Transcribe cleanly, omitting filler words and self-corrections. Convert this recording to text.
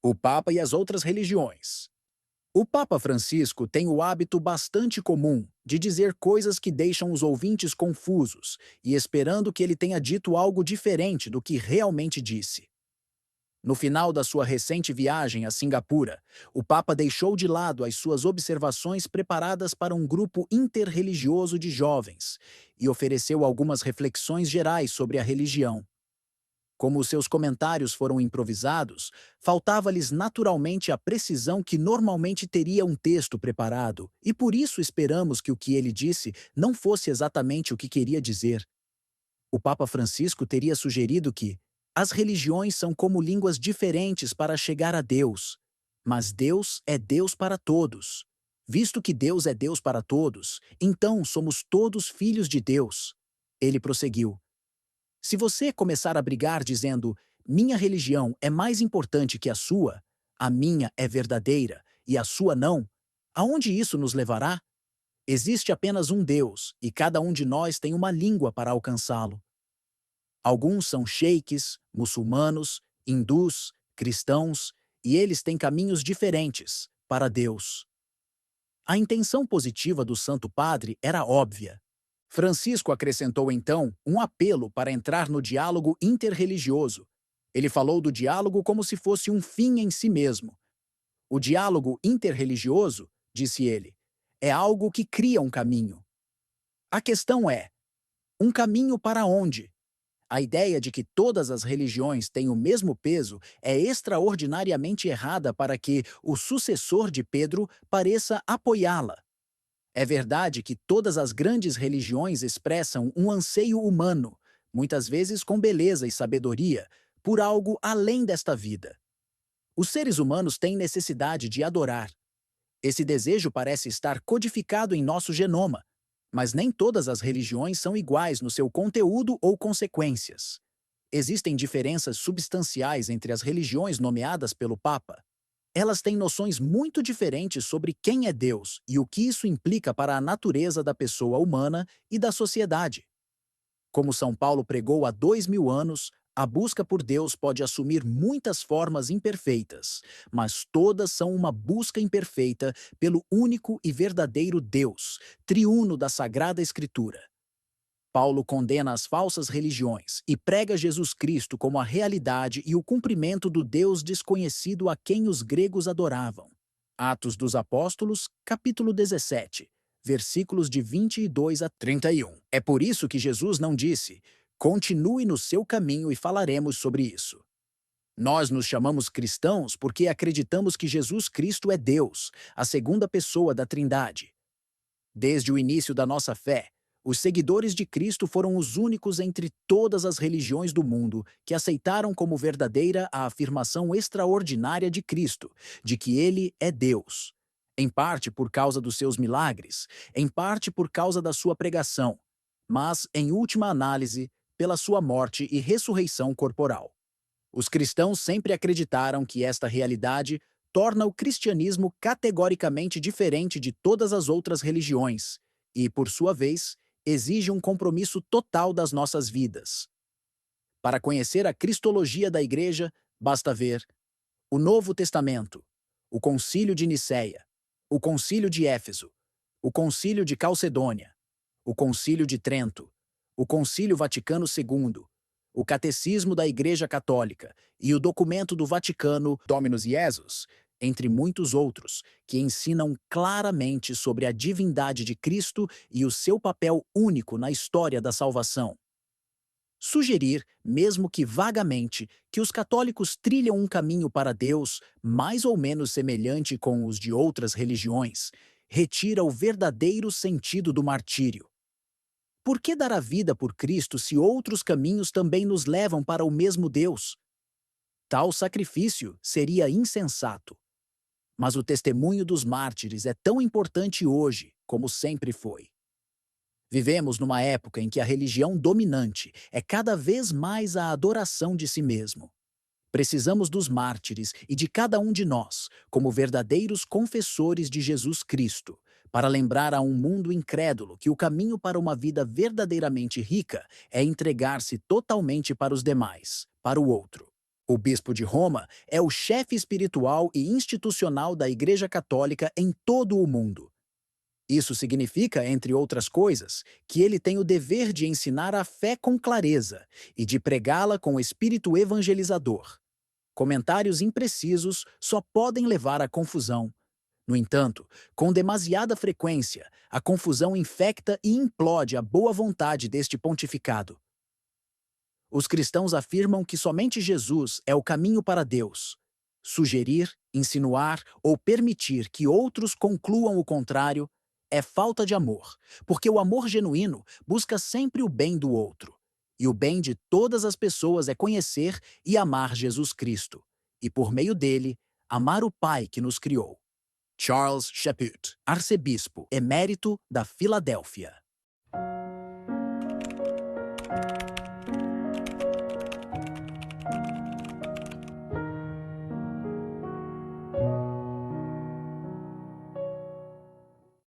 O Papa e as outras religiões. O Papa Francisco tem o hábito bastante comum de dizer coisas que deixam os ouvintes confusos e esperando que ele tenha dito algo diferente do que realmente disse. No final da sua recente viagem a Singapura, o Papa deixou de lado as suas observações preparadas para um grupo interreligioso de jovens e ofereceu algumas reflexões gerais sobre a religião. Como os seus comentários foram improvisados, faltava-lhes naturalmente a precisão que normalmente teria um texto preparado, e por isso esperamos que o que ele disse não fosse exatamente o que queria dizer. O Papa Francisco teria sugerido que as religiões são como línguas diferentes para chegar a Deus, mas Deus é Deus para todos. Visto que Deus é Deus para todos, então somos todos filhos de Deus. Ele prosseguiu: se você começar a brigar dizendo minha religião é mais importante que a minha é verdadeira e a sua não, aonde isso nos levará? Existe apenas um Deus e cada um de nós tem uma língua para alcançá-lo. Alguns são sheiks, muçulmanos, hindus, cristãos, e eles têm caminhos diferentes para Deus. A intenção positiva do Santo Padre era óbvia. Francisco acrescentou então um apelo para entrar no diálogo interreligioso. Ele falou do diálogo como se fosse um fim em si mesmo. O diálogo interreligioso, disse ele, é algo que cria um caminho. A questão é: um caminho para onde? A ideia de que todas as religiões têm o mesmo peso é extraordinariamente errada para que o sucessor de Pedro pareça apoiá-la. É verdade que todas as grandes religiões expressam um anseio humano, muitas vezes com beleza e sabedoria, por algo além desta vida. Os seres humanos têm necessidade de adorar. Esse desejo parece estar codificado em nosso genoma, mas nem todas as religiões são iguais no seu conteúdo ou consequências. Existem diferenças substanciais entre as religiões nomeadas pelo Papa. Elas têm noções muito diferentes sobre quem é Deus e o que isso implica para a natureza da pessoa humana e da sociedade. Como São Paulo pregou há 2000 anos, a busca por Deus pode assumir muitas formas imperfeitas, mas todas são uma busca imperfeita pelo único e verdadeiro Deus, triuno da Sagrada Escritura. Paulo condena as falsas religiões e prega Jesus Cristo como a realidade e o cumprimento do Deus desconhecido a quem os gregos adoravam. Atos dos Apóstolos, capítulo 17, versículos de 22 a 31. É por isso que Jesus não disse: continue no seu caminho e falaremos sobre isso. Nós nos chamamos cristãos porque acreditamos que Jesus Cristo é Deus, a segunda pessoa da Trindade. Desde o início da nossa fé, os seguidores de Cristo foram os únicos entre todas as religiões do mundo que aceitaram como verdadeira a afirmação extraordinária de Cristo, de que ele é Deus. Em parte por causa dos seus milagres, em parte por causa da sua pregação, mas, em última análise, pela sua morte e ressurreição corporal. Os cristãos sempre acreditaram que esta realidade torna o cristianismo categoricamente diferente de todas as outras religiões e, por sua vez, exige um compromisso total das nossas vidas. Para conhecer a cristologia da Igreja, basta ver o Novo Testamento, o Concílio de Nicéia, o Concílio de Éfeso, o Concílio de Calcedônia, o Concílio de Trento, o Concílio Vaticano II, o Catecismo da Igreja Católica e o documento do Vaticano Dominus Iesus, entre muitos outros, que ensinam claramente sobre a divindade de Cristo e o seu papel único na história da salvação. Sugerir, mesmo que vagamente, que os católicos trilham um caminho para Deus mais ou menos semelhante com os de outras religiões, retira o verdadeiro sentido do martírio. Por que dar a vida por Cristo se outros caminhos também nos levam para o mesmo Deus? Tal sacrifício seria insensato. Mas o testemunho dos mártires é tão importante hoje como sempre foi. Vivemos numa época em que a religião dominante é cada vez mais a adoração de si mesmo. Precisamos dos mártires e de cada um de nós, como verdadeiros confessores de Jesus Cristo, para lembrar a um mundo incrédulo que o caminho para uma vida verdadeiramente rica é entregar-se totalmente para os demais, para o outro. O bispo de Roma é o chefe espiritual e institucional da Igreja Católica em todo o mundo. Isso significa, entre outras coisas, que ele tem o dever de ensinar a fé com clareza e de pregá-la com espírito evangelizador. Comentários imprecisos só podem levar à confusão. No entanto, com demasiada frequência, a confusão infecta e implode a boa vontade deste pontificado. Os cristãos afirmam que somente Jesus é o caminho para Deus. Sugerir, insinuar ou permitir que outros concluam o contrário é falta de amor, porque o amor genuíno busca sempre o bem do outro. E o bem de todas as pessoas é conhecer e amar Jesus Cristo, e por meio dele, amar o Pai que nos criou. Charles Chaput, arcebispo emérito da Filadélfia.